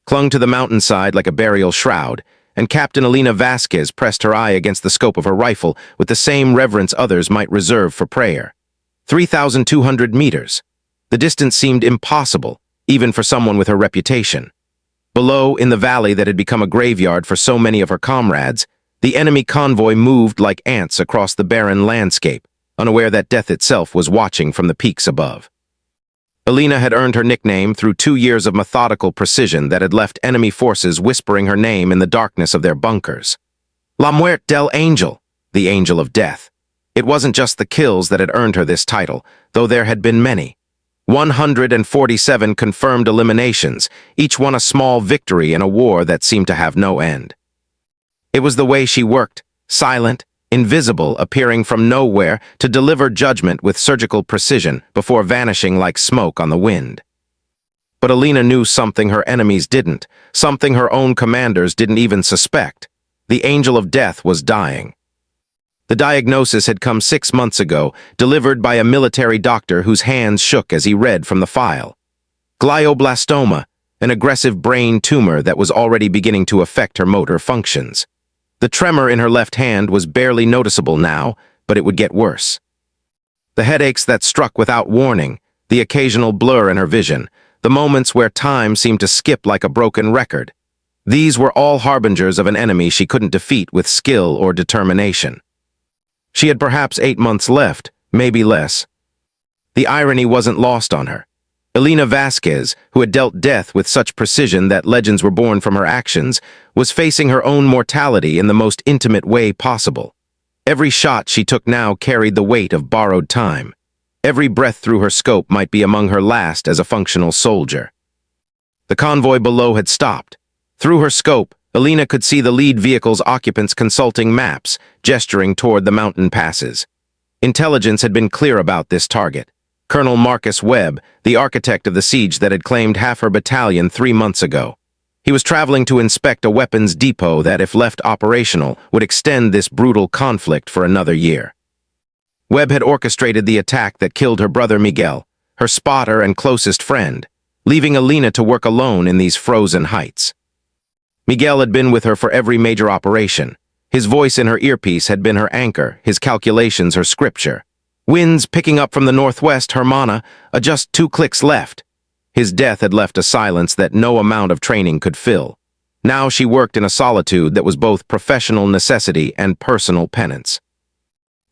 clung to the mountainside like a burial shroud, and Captain Elena Vasquez pressed her eye against the scope of her rifle with the same reverence others might reserve for prayer. 3,200 meters. The distance seemed impossible, even for someone with her reputation. Below, in the valley that had become a graveyard for so many of her comrades, the enemy convoy moved like ants across the barren landscape, unaware that death itself was watching from the peaks above. Elena had earned her nickname through 2 years of methodical precision that had left enemy forces whispering her name in the darkness of their bunkers. La Muerte del Angel, the Angel of Death. It wasn't just the kills that had earned her this title, though there had been many. 147 confirmed eliminations, each one a small victory in a war that seemed to have no end. It was the way she worked, silent, invisible, appearing from nowhere to deliver judgment with surgical precision before vanishing like smoke on the wind. But Elena knew something her enemies didn't, something her own commanders didn't even suspect. The Angel of Death was dying. The diagnosis had come 6 months ago, delivered by a military doctor whose hands shook as he read from the file. Glioblastoma, an aggressive brain tumor that was already beginning to affect her motor functions. The tremor in her left hand was barely noticeable now, but it would get worse. The headaches that struck without warning, the occasional blur in her vision, the moments where time seemed to skip like a broken record. These were all harbingers of an enemy she couldn't defeat with skill or determination. She had perhaps 8 months left, maybe less. The irony wasn't lost on her. Elena Vasquez, who had dealt death with such precision that legends were born from her actions, was facing her own mortality in the most intimate way possible. Every shot she took now carried the weight of borrowed time. Every breath through her scope might be among her last as a functional soldier. The convoy below had stopped. Through her scope, Elena could see the lead vehicle's occupants consulting maps, gesturing toward the mountain passes. Intelligence had been clear about this target. Colonel Marcus Webb, the architect of the siege that had claimed half her battalion 3 months ago. He was traveling to inspect a weapons depot that, if left operational, would extend this brutal conflict for another year. Webb had orchestrated the attack that killed her brother Miguel, her spotter and closest friend, leaving Elena to work alone in these frozen heights. Miguel had been with her for every major operation. His voice in her earpiece had been her anchor, his calculations her scripture. Winds picking up from the northwest, Hermana, just 2 clicks left. His death had left a silence that no amount of training could fill. Now she worked in a solitude that was both professional necessity and personal penance.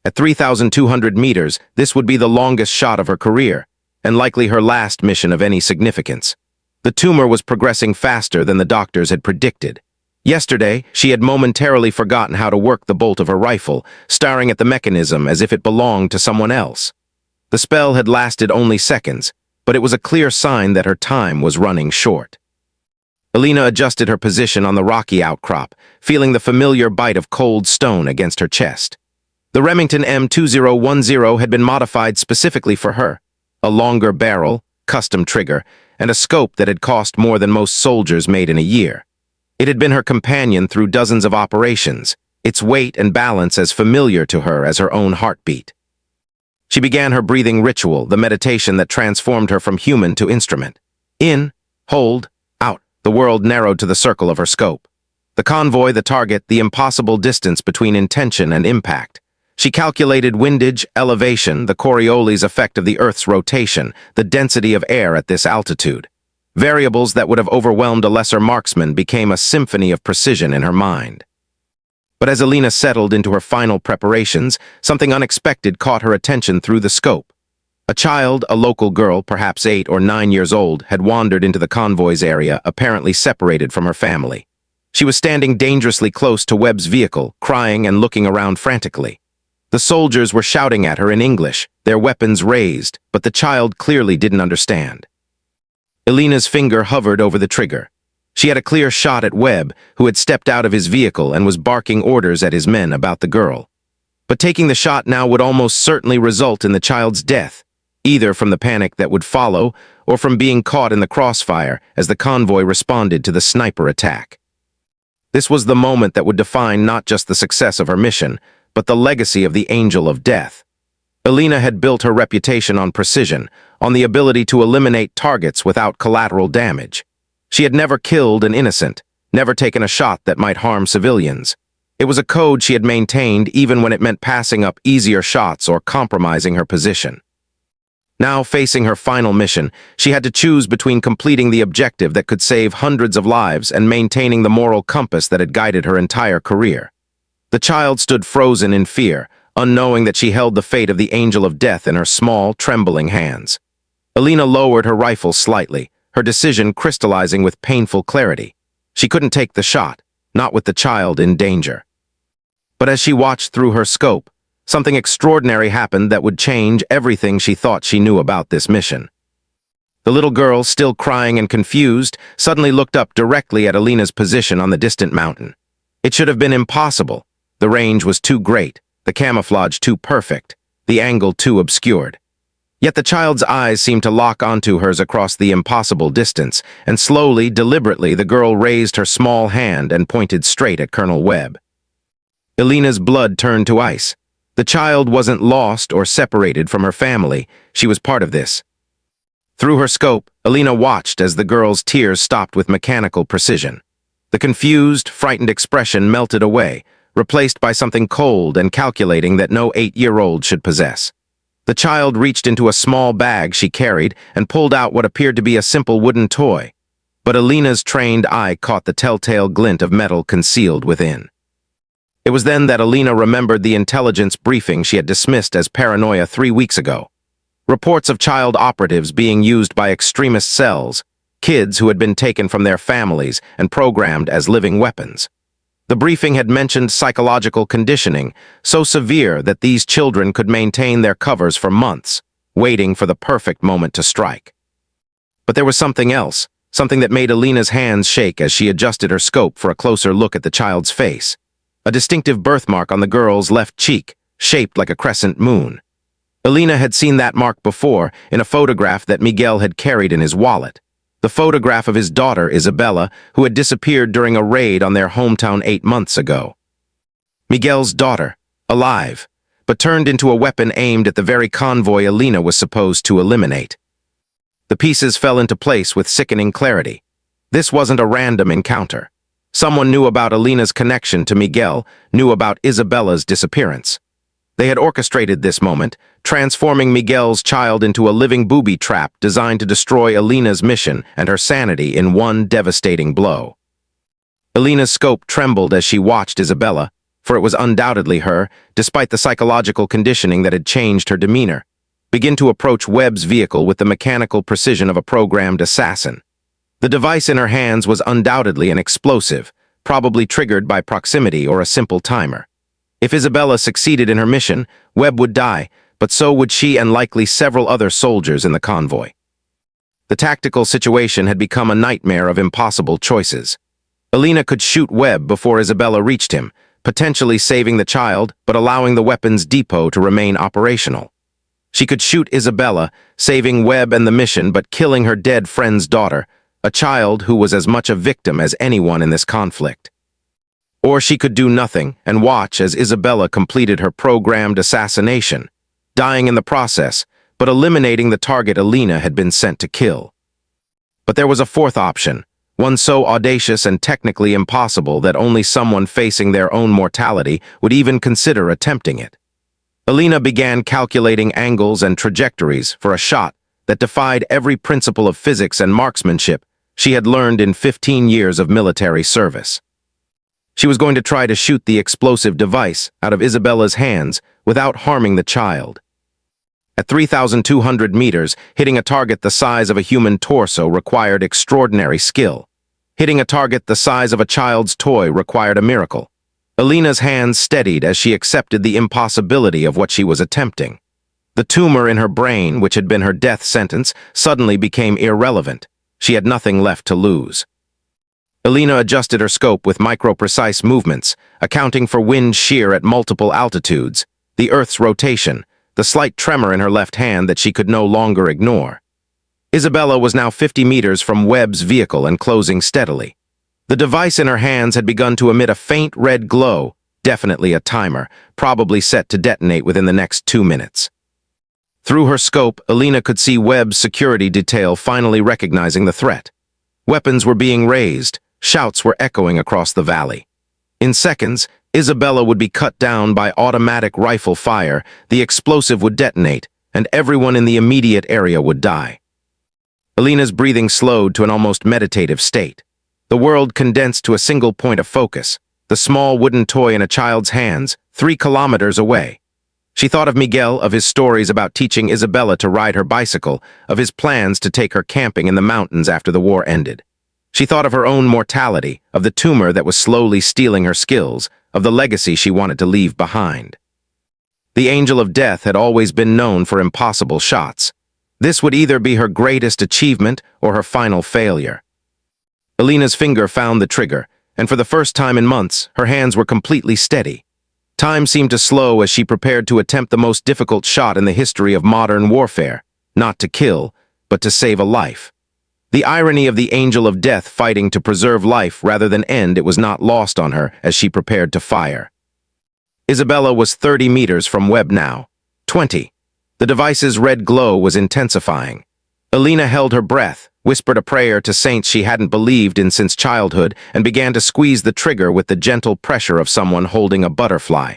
At 3,200 meters, this would be the longest shot of her career, and likely her last mission of any significance. The tumor was progressing faster than the doctors had predicted. Yesterday, she had momentarily forgotten how to work the bolt of her rifle, staring at the mechanism as if it belonged to someone else. The spell had lasted only seconds, but it was a clear sign that her time was running short. Elena adjusted her position on the rocky outcrop, feeling the familiar bite of cold stone against her chest. The Remington M2010 had been modified specifically for her. A longer barrel, custom trigger, and a scope that had cost more than most soldiers made in a year. It had been her companion through dozens of operations, its weight and balance as familiar to her as her own heartbeat. She began her breathing ritual, the meditation that transformed her from human to instrument. In, hold, out, the world narrowed to the circle of her scope. The convoy, the target, the impossible distance between intention and impact. She calculated windage, elevation, the Coriolis effect of the Earth's rotation, the density of air at this altitude. Variables that would have overwhelmed a lesser marksman became a symphony of precision in her mind. But as Elena settled into her final preparations, something unexpected caught her attention through the scope. A child, a local girl, perhaps 8 or 9 years old, had wandered into the convoy's area, apparently separated from her family. She was standing dangerously close to Webb's vehicle, crying and looking around frantically. The soldiers were shouting at her in English, their weapons raised, but the child clearly didn't understand. Elena's finger hovered over the trigger. She had a clear shot at Webb, who had stepped out of his vehicle and was barking orders at his men about the girl. But taking the shot now would almost certainly result in the child's death, either from the panic that would follow or from being caught in the crossfire as the convoy responded to the sniper attack. This was the moment that would define not just the success of her mission, but the legacy of the Angel of Death. Elena had built her reputation on precision, on the ability to eliminate targets without collateral damage. She had never killed an innocent, never taken a shot that might harm civilians. It was a code she had maintained even when it meant passing up easier shots or compromising her position. Now, facing her final mission, she had to choose between completing the objective that could save hundreds of lives and maintaining the moral compass that had guided her entire career. The child stood frozen in fear, unknowing that she held the fate of the angel of death in her small, trembling hands. Alina lowered her rifle slightly, her decision crystallizing with painful clarity. She couldn't take the shot, not with the child in danger. But as she watched through her scope, something extraordinary happened that would change everything she thought she knew about this mission. The little girl, still crying and confused, suddenly looked up directly at Alina's position on the distant mountain. It should have been impossible. The range was too great, the camouflage too perfect, the angle too obscured. Yet the child's eyes seemed to lock onto hers across the impossible distance, and slowly, deliberately, the girl raised her small hand and pointed straight at Colonel Webb. Alina's blood turned to ice. The child wasn't lost or separated from her family. She was part of this. Through her scope, Alina watched as the girl's tears stopped with mechanical precision. The confused, frightened expression melted away, replaced by something cold and calculating that no 8-year-old should possess. The child reached into a small bag she carried and pulled out what appeared to be a simple wooden toy. But Alina's trained eye caught the telltale glint of metal concealed within. It was then that Alina remembered the intelligence briefing she had dismissed as paranoia 3 weeks ago. Reports of child operatives being used by extremist cells, kids who had been taken from their families and programmed as living weapons. The briefing had mentioned psychological conditioning, so severe that these children could maintain their covers for months, waiting for the perfect moment to strike. But there was something else, something that made Alina's hands shake as she adjusted her scope for a closer look at the child's face. A distinctive birthmark on the girl's left cheek, shaped like a crescent moon. Alina had seen that mark before in a photograph that Miguel had carried in his wallet. The photograph of his daughter, Isabella, who had disappeared during a raid on their hometown 8 months ago. Miguel's daughter, alive, but turned into a weapon aimed at the very convoy Alina was supposed to eliminate. The pieces fell into place with sickening clarity. This wasn't a random encounter. Someone knew about Alina's connection to Miguel, knew about Isabella's disappearance. They had orchestrated this moment, transforming Miguel's child into a living booby trap designed to destroy Alina's mission and her sanity in one devastating blow. Alina's scope trembled as she watched Isabella, for it was undoubtedly her, despite the psychological conditioning that had changed her demeanor, begin to approach Webb's vehicle with the mechanical precision of a programmed assassin. The device in her hands was undoubtedly an explosive, probably triggered by proximity or a simple timer. If Isabella succeeded in her mission, Webb would die, but so would she and likely several other soldiers in the convoy. The tactical situation had become a nightmare of impossible choices. Alina could shoot Webb before Isabella reached him, potentially saving the child but allowing the weapons depot to remain operational. She could shoot Isabella, saving Webb and the mission but killing her dead friend's daughter, a child who was as much a victim as anyone in this conflict. Or she could do nothing and watch as Isabella completed her programmed assassination, dying in the process, but eliminating the target Alina had been sent to kill. But there was a fourth option, one so audacious and technically impossible that only someone facing their own mortality would even consider attempting it. Alina began calculating angles and trajectories for a shot that defied every principle of physics and marksmanship she had learned in 15 years of military service. She was going to try to shoot the explosive device out of Isabella's hands without harming the child. At 3,200 meters, hitting a target the size of a human torso required extraordinary skill. Hitting a target the size of a child's toy required a miracle. Alina's hands steadied as she accepted the impossibility of what she was attempting. The tumor in her brain, which had been her death sentence, suddenly became irrelevant. She had nothing left to lose. Alina adjusted her scope with micro-precise movements, accounting for wind shear at multiple altitudes, the Earth's rotation, the slight tremor in her left hand that she could no longer ignore. Isabella was now 50 meters from Webb's vehicle and closing steadily. The device in her hands had begun to emit a faint red glow, definitely a timer, probably set to detonate within the next 2 minutes. Through her scope, Alina could see Webb's security detail finally recognizing the threat. Weapons were being raised, shouts were echoing across the valley. In seconds, Isabella would be cut down by automatic rifle fire, the explosive would detonate, and everyone in the immediate area would die. Alina's breathing slowed to an almost meditative state. The world condensed to a single point of focus, the small wooden toy in a child's hands, 3 kilometers away. She thought of Miguel, of his stories about teaching Isabella to ride her bicycle, of his plans to take her camping in the mountains after the war ended. She thought of her own mortality, of the tumor that was slowly stealing her skills, of the legacy she wanted to leave behind. The Angel of Death had always been known for impossible shots. This would either be her greatest achievement or her final failure. Alina's finger found the trigger, and for the first time in months, her hands were completely steady. Time seemed to slow as she prepared to attempt the most difficult shot in the history of modern warfare, not to kill, but to save a life. The irony of the Angel of Death fighting to preserve life rather than end it was not lost on her as she prepared to fire. Isabella was 30 meters from Webb now. 20. The device's red glow was intensifying. Alina held her breath, whispered a prayer to saints she hadn't believed in since childhood, and began to squeeze the trigger with the gentle pressure of someone holding a butterfly.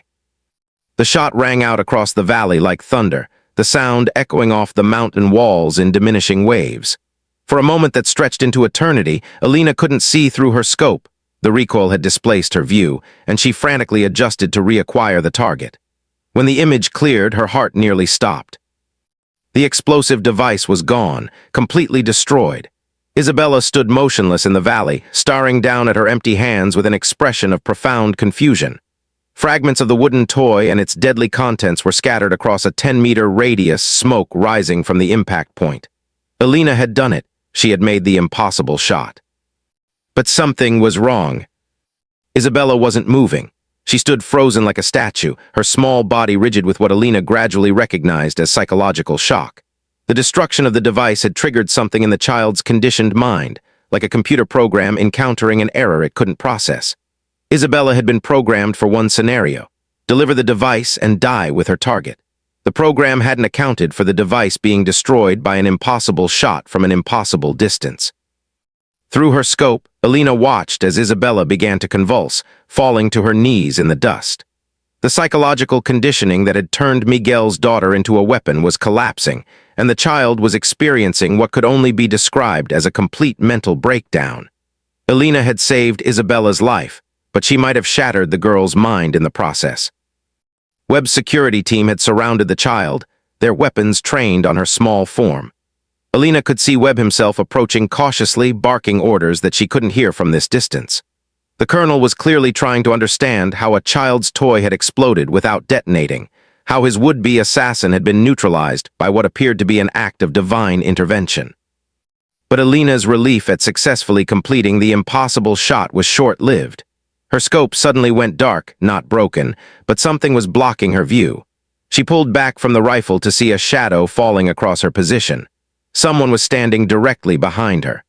The shot rang out across the valley like thunder, the sound echoing off the mountain walls in diminishing waves. For a moment that stretched into eternity, Alina couldn't see through her scope. The recoil had displaced her view, and she frantically adjusted to reacquire the target. When the image cleared, her heart nearly stopped. The explosive device was gone, completely destroyed. Isabella stood motionless in the valley, staring down at her empty hands with an expression of profound confusion. Fragments of the wooden toy and its deadly contents were scattered across a 10-meter radius, smoke rising from the impact point. Alina had done it. She had made the impossible shot. But something was wrong. Isabella wasn't moving. She stood frozen like a statue, her small body rigid with what Alina gradually recognized as psychological shock. The destruction of the device had triggered something in the child's conditioned mind, like a computer program encountering an error it couldn't process. Isabella had been programmed for one scenario: deliver the device and die with her target. The program hadn't accounted for the device being destroyed by an impossible shot from an impossible distance. Through her scope, Alina watched as Isabella began to convulse, falling to her knees in the dust. The psychological conditioning that had turned Miguel's daughter into a weapon was collapsing, and the child was experiencing what could only be described as a complete mental breakdown. Alina had saved Isabella's life, but she might have shattered the girl's mind in the process. Webb's security team had surrounded the child, their weapons trained on her small form. Alina could see Webb himself approaching cautiously, barking orders that she couldn't hear from this distance. The colonel was clearly trying to understand how a child's toy had exploded without detonating, how his would-be assassin had been neutralized by what appeared to be an act of divine intervention. But Alina's relief at successfully completing the impossible shot was short-lived. Her scope suddenly went dark, not broken, but something was blocking her view. She pulled back from the rifle to see a shadow falling across her position. Someone was standing directly behind her.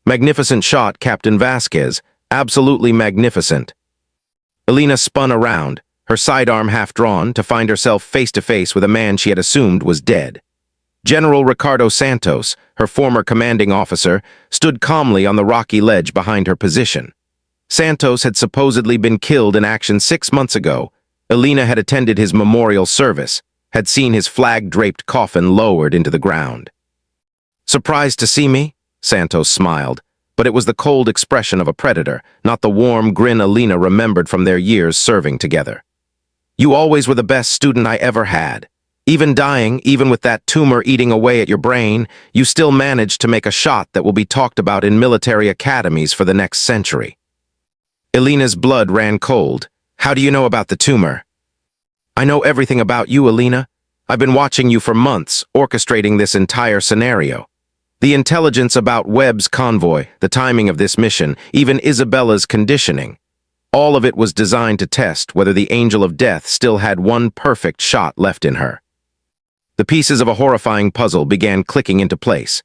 Magnificent shot, Captain Vasquez. Absolutely magnificent. Alina spun around, her sidearm half drawn, to find herself face to face with a man she had assumed was dead. General Ricardo Santos, her former commanding officer, stood calmly on the rocky ledge behind her position. Santos had supposedly been killed in action 6 months ago. Alina had attended his memorial service, had seen his flag-draped coffin lowered into the ground. "Surprised to see me?" Santos smiled, but it was the cold expression of a predator, not the warm grin Alina remembered from their years serving together. "You always were the best student I ever had. Even dying, even with that tumor eating away at your brain, you still managed to make a shot that will be talked about in military academies for the next century." Alina's blood ran cold. "How do you know about the tumor?" "I know everything about you, Alina. I've been watching you for months, orchestrating this entire scenario. The intelligence about Webb's convoy, the timing of this mission, even Isabella's conditioning. All of it was designed to test whether the Angel of Death still had one perfect shot left in her." The pieces of a horrifying puzzle began clicking into place.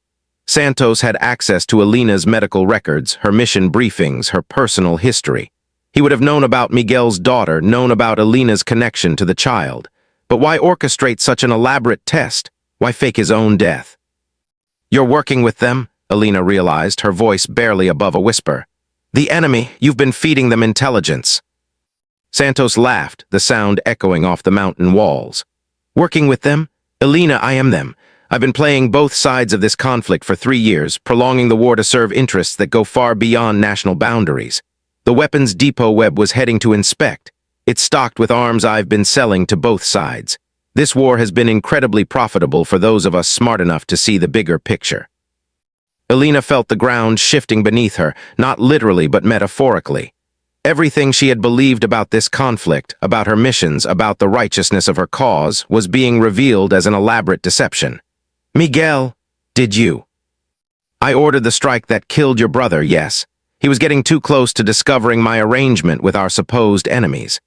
Santos had access to Alina's medical records, her mission briefings, her personal history. He would have known about Miguel's daughter, known about Alina's connection to the child. But why orchestrate such an elaborate test? Why fake his own death? "You're working with them?" Alina realized, her voice barely above a whisper. The enemy, you've been feeding them intelligence. Santos laughed, the sound echoing off the mountain walls. Working with them? Alina, I am them. I've been playing both sides of this conflict for 3 years, prolonging the war to serve interests that go far beyond national boundaries. The weapons depot Webb was heading to inspect. It's stocked with arms I've been selling to both sides. This war has been incredibly profitable for those of us smart enough to see the bigger picture. Alina felt the ground shifting beneath her, not literally but metaphorically. Everything she had believed about this conflict, about her missions, about the righteousness of her cause, was being revealed as an elaborate deception. Miguel, did you? I ordered the strike that killed your brother, yes. He was getting too close to discovering my arrangement with our supposed enemies.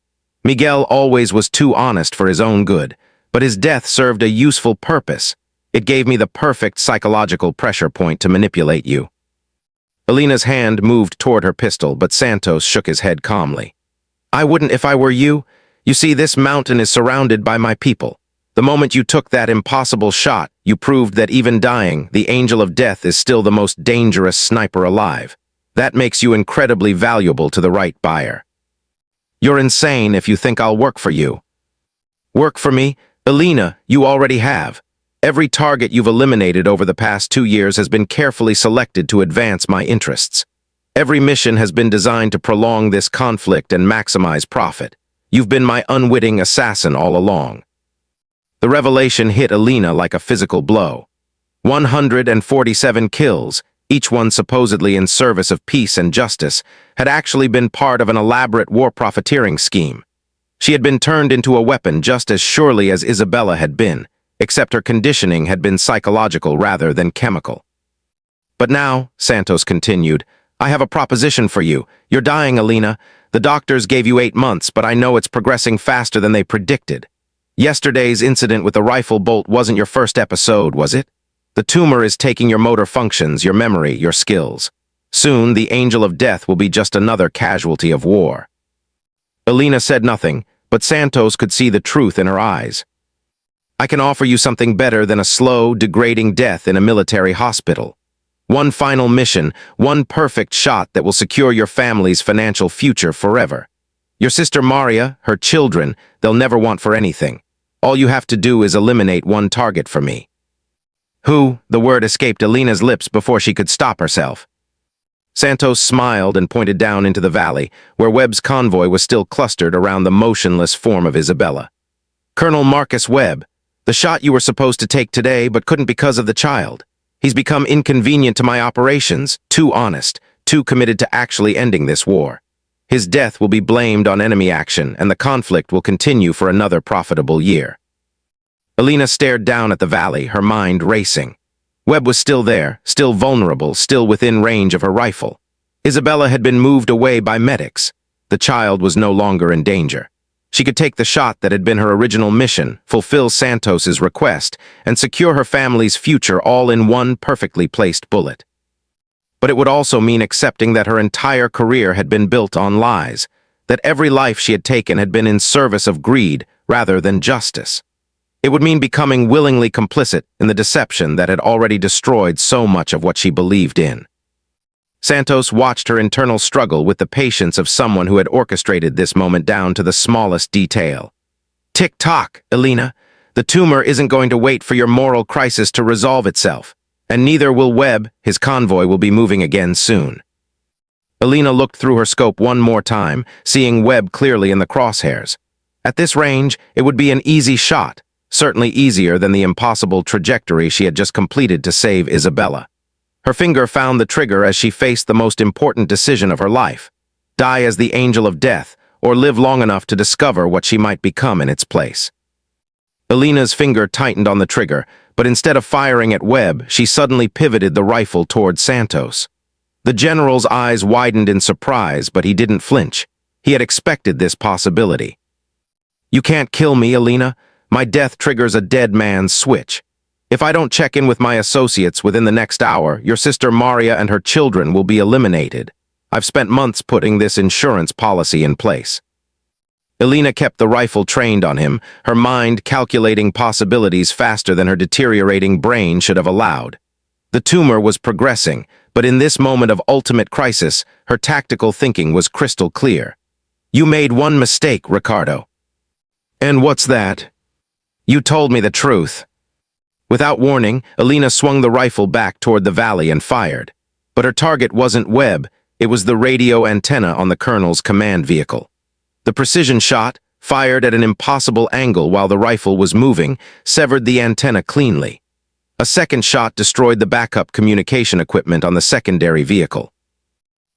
Miguel always was too honest for his own good, but his death served a useful purpose. It gave me the perfect psychological pressure point to manipulate you. Alina's hand moved toward her pistol, but Santos shook his head calmly. I wouldn't if I were you. You see, this mountain is surrounded by my people. The moment you took that impossible shot, you proved that even dying, the angel of death is still the most dangerous sniper alive. That makes you incredibly valuable to the right buyer. You're insane if you think I'll work for you. Work for me? Alina, you already have. Every target you've eliminated over the past 2 years has been carefully selected to advance my interests. Every mission has been designed to prolong this conflict and maximize profit. You've been my unwitting assassin all along. The revelation hit Alina like a physical blow. 147 kills, each one supposedly in service of peace and justice, had actually been part of an elaborate war profiteering scheme. She had been turned into a weapon just as surely as Isabella had been, except her conditioning had been psychological rather than chemical. But now, Santos continued, I have a proposition for you. You're dying, Alina. The doctors gave you 8 months, but I know it's progressing faster than they predicted. Yesterday's incident with the rifle bolt wasn't your first episode, was it? The tumor is taking your motor functions, your memory, your skills. Soon, the angel of death will be just another casualty of war. Alina said nothing, but Santos could see the truth in her eyes. I can offer you something better than a slow, degrading death in a military hospital. One final mission, one perfect shot that will secure your family's financial future forever. Your sister Maria, her children, they'll never want for anything. All you have to do is eliminate one target for me. Who? The word escaped Alina's lips before she could stop herself. Santos smiled and pointed down into the valley, where Webb's convoy was still clustered around the motionless form of Isabella. Colonel Marcus Webb, the shot you were supposed to take today but couldn't because of the child. He's become inconvenient to my operations, too honest, too committed to actually ending this war. His death will be blamed on enemy action, and the conflict will continue for another profitable year. Alina stared down at the valley, her mind racing. Webb was still there, still vulnerable, still within range of her rifle. Isabella had been moved away by medics. The child was no longer in danger. She could take the shot that had been her original mission, fulfill Santos's request, and secure her family's future all in one perfectly placed bullet. But it would also mean accepting that her entire career had been built on lies, that every life she had taken had been in service of greed rather than justice. It would mean becoming willingly complicit in the deception that had already destroyed so much of what she believed in. Santos watched her internal struggle with the patience of someone who had orchestrated this moment down to the smallest detail. Tick-tock, Alina. The tumor isn't going to wait for your moral crisis to resolve itself, and neither will Webb. His convoy will be moving again soon. Alina looked through her scope one more time, seeing Webb clearly in the crosshairs. At this range, it would be an easy shot, certainly easier than the impossible trajectory she had just completed to save Isabella. Her finger found the trigger as she faced the most important decision of her life: die as the angel of death, or live long enough to discover what she might become in its place. Alina's finger tightened on the trigger, but instead of firing at Webb, she suddenly pivoted the rifle toward Santos. The general's eyes widened in surprise, but he didn't flinch. He had expected this possibility. You can't kill me, Alina. My death triggers a dead man's switch. If I don't check in with my associates within the next hour, your sister Maria and her children will be eliminated. I've spent months putting this insurance policy in place. Alina kept the rifle trained on him, her mind calculating possibilities faster than her deteriorating brain should have allowed. The tumor was progressing, but in this moment of ultimate crisis, her tactical thinking was crystal clear. "You made one mistake, Ricardo." "And what's that?" "You told me the truth." Without warning, Alina swung the rifle back toward the valley and fired. But her target wasn't Webb, it was the radio antenna on the colonel's command vehicle. The precision shot, fired at an impossible angle while the rifle was moving, severed the antenna cleanly. A second shot destroyed the backup communication equipment on the secondary vehicle.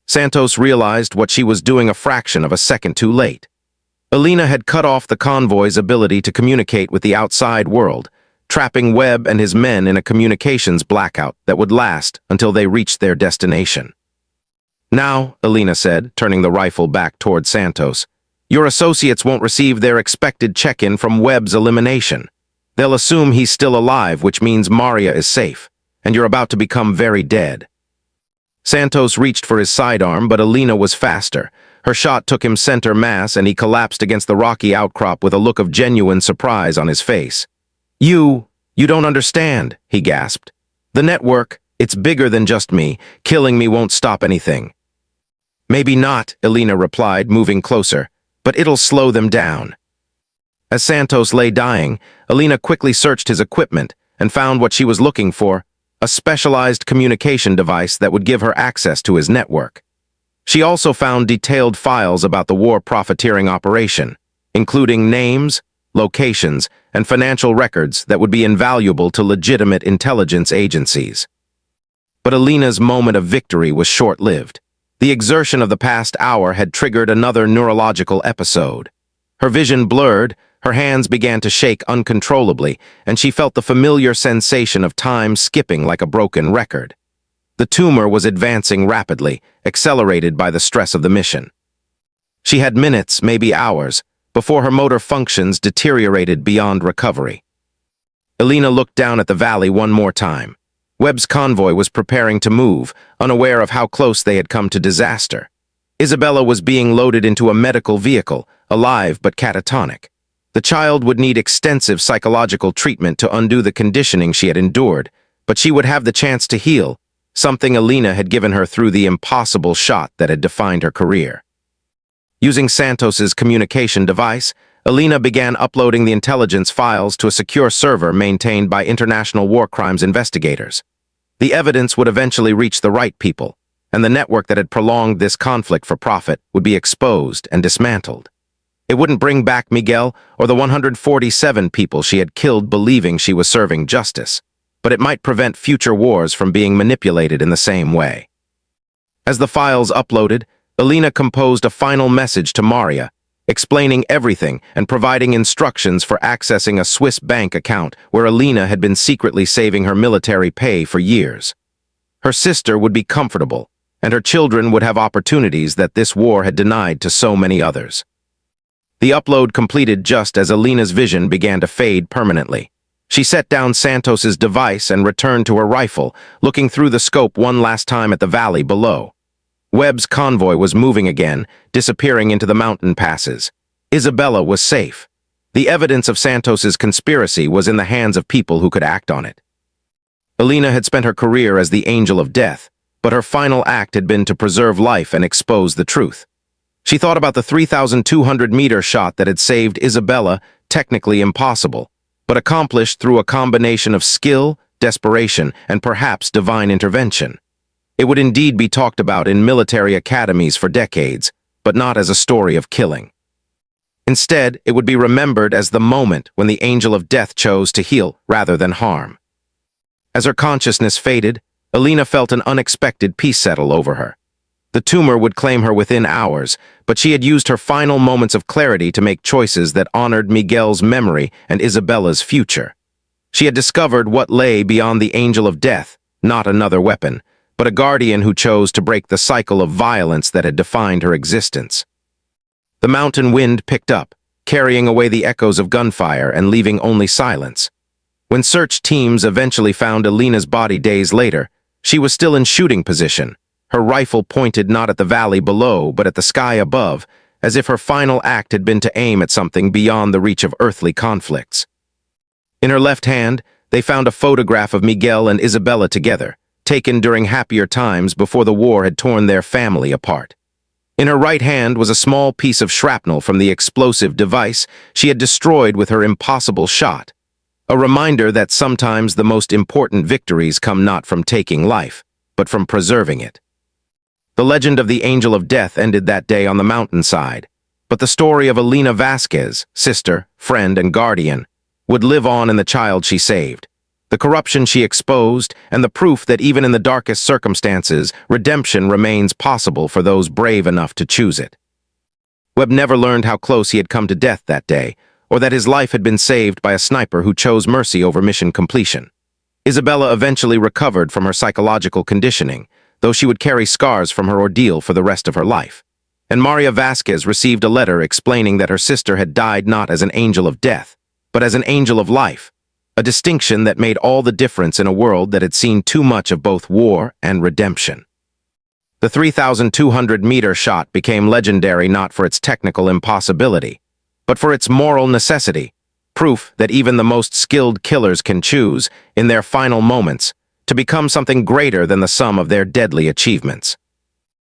Santos realized what she was doing a fraction of a second too late. Alina had cut off the convoy's ability to communicate with the outside world, trapping Webb and his men in a communications blackout that would last until they reached their destination. "Now," Alina said, turning the rifle back toward Santos, "your associates won't receive their expected check-in from Webb's elimination. They'll assume he's still alive, which means Maria is safe, and you're about to become very dead." Santos reached for his sidearm, but Alina was faster. Her shot took him center mass, and he collapsed against the rocky outcrop with a look of genuine surprise on his face. You don't understand," he gasped. "The network, it's bigger than just me. Killing me won't stop anything." "Maybe not," Alina replied, moving closer, "but it'll slow them down." As Santos lay dying, Alina quickly searched his equipment and found what she was looking for, a specialized communication device that would give her access to his network. She also found detailed files about the war profiteering operation, including names, locations, and financial records that would be invaluable to legitimate intelligence agencies. But Alina's moment of victory was short-lived. The exertion of the past hour had triggered another neurological episode. Her vision blurred, her hands began to shake uncontrollably, and she felt the familiar sensation of time skipping like a broken record. The tumor was advancing rapidly, accelerated by the stress of the mission. She had minutes, maybe hours, before her motor functions deteriorated beyond recovery. Alina looked down at the valley one more time. Webb's convoy was preparing to move, unaware of how close they had come to disaster. Isabella was being loaded into a medical vehicle, alive but catatonic. The child would need extensive psychological treatment to undo the conditioning she had endured, but she would have the chance to heal, something Alina had given her through the impossible shot that had defined her career. Using Santos's communication device, Alina began uploading the intelligence files to a secure server maintained by international war crimes investigators. The evidence would eventually reach the right people, and the network that had prolonged this conflict for profit would be exposed and dismantled. It wouldn't bring back Miguel or the 147 people she had killed believing she was serving justice, but it might prevent future wars from being manipulated in the same way. As the files uploaded, Alina composed a final message to Maria, explaining everything and providing instructions for accessing a Swiss bank account where Alina had been secretly saving her military pay for years. Her sister would be comfortable, and her children would have opportunities that this war had denied to so many others. The upload completed just as Alina's vision began to fade permanently. She set down Santos's device and returned to her rifle, looking through the scope one last time at the valley below. Webb's convoy was moving again, disappearing into the mountain passes. Isabella was safe. The evidence of Santos's conspiracy was in the hands of people who could act on it. Alina had spent her career as the angel of death, but her final act had been to preserve life and expose the truth. She thought about the 3,200-meter shot that had saved Isabella, technically impossible, but accomplished through a combination of skill, desperation, and perhaps divine intervention. It would indeed be talked about in military academies for decades, but not as a story of killing. Instead, it would be remembered as the moment when the angel of death chose to heal rather than harm. As her consciousness faded, Alina felt an unexpected peace settle over her. The tumor would claim her within hours, but she had used her final moments of clarity to make choices that honored Miguel's memory and Isabella's future. She had discovered what lay beyond the angel of death, not another weapon, but a guardian who chose to break the cycle of violence that had defined her existence. The mountain wind picked up, carrying away the echoes of gunfire and leaving only silence. When search teams eventually found Alina's body days later, she was still in shooting position, her rifle pointed not at the valley below but at the sky above, as if her final act had been to aim at something beyond the reach of earthly conflicts. In her left hand, they found a photograph of Miguel and Isabella together, taken during happier times before the war had torn their family apart. In her right hand was a small piece of shrapnel from the explosive device she had destroyed with her impossible shot, a reminder that sometimes the most important victories come not from taking life, but from preserving it. The legend of the Angel of Death ended that day on the mountainside, but the story of Alina Vasquez, sister, friend, and guardian, would live on in the child she saved, the corruption she exposed, and the proof that even in the darkest circumstances, redemption remains possible for those brave enough to choose it. Webb never learned how close he had come to death that day, or that his life had been saved by a sniper who chose mercy over mission completion. Isabella eventually recovered from her psychological conditioning, though she would carry scars from her ordeal for the rest of her life. And Maria Vasquez received a letter explaining that her sister had died not as an angel of death, but as an angel of life, a distinction that made all the difference in a world that had seen too much of both war and redemption. The 3,200-meter shot became legendary not for its technical impossibility, but for its moral necessity, proof that even the most skilled killers can choose, in their final moments, to become something greater than the sum of their deadly achievements.